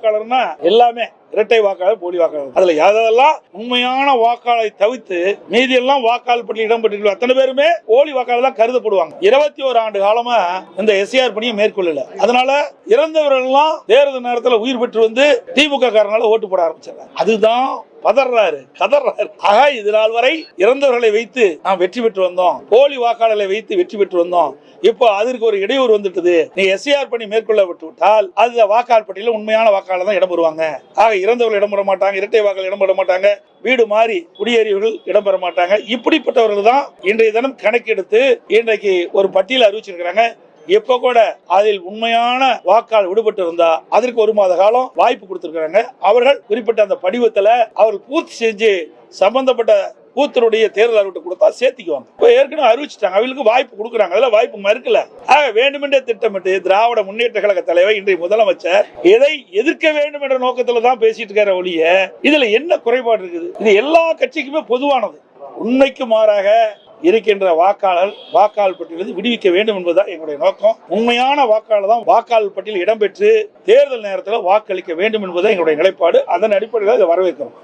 வாக்காளர்னா எல்லாமே இரட்டை வாக்காளர், போலி வாக்காளர். அதுல யாரெல்லாம் உண்மையான வாக்காளரை தவிர்த்து மீதி எல்லாம் வாக்காளர் பட்டியலில் இடம்பெற்றிருக்கிற அத்தனை பேருமே போலி வாக்காளர் தான் கருதப்படுவாங்க. 21 ஆண்டு காலமா இந்த எஸ்ஐஆர் பணியை மேற்கொள்ளல. அதனால இறந்தவர்கள் எல்லாம் தேர்தல் நேரத்தில் உயிர் பெற்று வந்து திமுக காரனால ஓட்டு போட ஆரம்பிச்சாங்க. அதுதான் பதறாரு, கதறாரு. ஆக இது நாள் வரை இறந்தவர்களை வைத்து நாம் வெற்றி பெற்று வந்தோம், போலி வாக்காளர்களை வைத்து வெற்றி பெற்று வந்தோம். இப்போ அதற்கு ஒரு இடையூறு வந்துட்டது. நீ எஸ்ஐஆர் பணி மேற்கொள்ள விட்டால் அது வாக்காளர் பட்டியலில் உண்மையான வாக்காளர் தான் இடம்பெறுவாங்க. ஆக இறந்தவர்கள் இடம்பெற மாட்டாங்க, இரட்டை வாக்காளர் இடம்பெற மாட்டாங்க, வீடு மாறி குடியேறியவர்கள் இடம்பெற மாட்டாங்க. இப்படிப்பட்டவர்கள் தான் இன்றைய தினம் கணக்கெடுத்து இன்றைக்கு ஒரு பட்டியல் அறிவிச்சிருக்கிறாங்க. எப்ப கூட அதில் உண்மையான வாக்காளர் விடுபட்டு இருந்தா அதற்கு 1 மாத காலம் வாய்ப்பு கொடுத்திருக்காங்க. அவர்கள் குறிப்பிட்ட அந்த படிவத்துல அவர்கள் பூர்த்தி செஞ்சு சம்பந்தப்பட்ட பூத்தருடைய தேர்தல் அறிவிட்டு கொடுத்தா சேர்த்திக்குவாங்க. இப்ப ஏற்கனவே அறிவிச்சிட்டாங்க, அவங்களுக்கு வாய்ப்பு கொடுக்குறாங்க. அதெல்லாம் வாய்ப்பு மறுக்கல. ஆக வேண்டுமென்றே திட்டமிட்டு திராவிட முன்னேற்ற கழக தலைவர் இன்றைய முதலமைச்சர் எதை எதிர்க்க வேண்டும் என்ற நோக்கத்துல தான் பேசிட்டு இருக்காரு ஒழிய இதுல என்ன குறைபாடு இருக்குது? இது எல்லா கட்சிக்குமே பொதுவானது. உண்மைக்கு மாறாக இருக்கின்ற வாக்காளர் பட்டியலில் விடுவிக்க வேண்டும் என்பதுதான் எங்களுடைய நோக்கம். உண்மையான வாக்காளர் தான் வாக்காளர் பட்டியலில் இடம்பெற்று தேர்தல் நேரத்தில் வாக்களிக்க வேண்டும் என்பது எங்களுடைய நிலைப்பாடு. அதன் அடிப்படையில் இதை வரவேற்கிறோம்.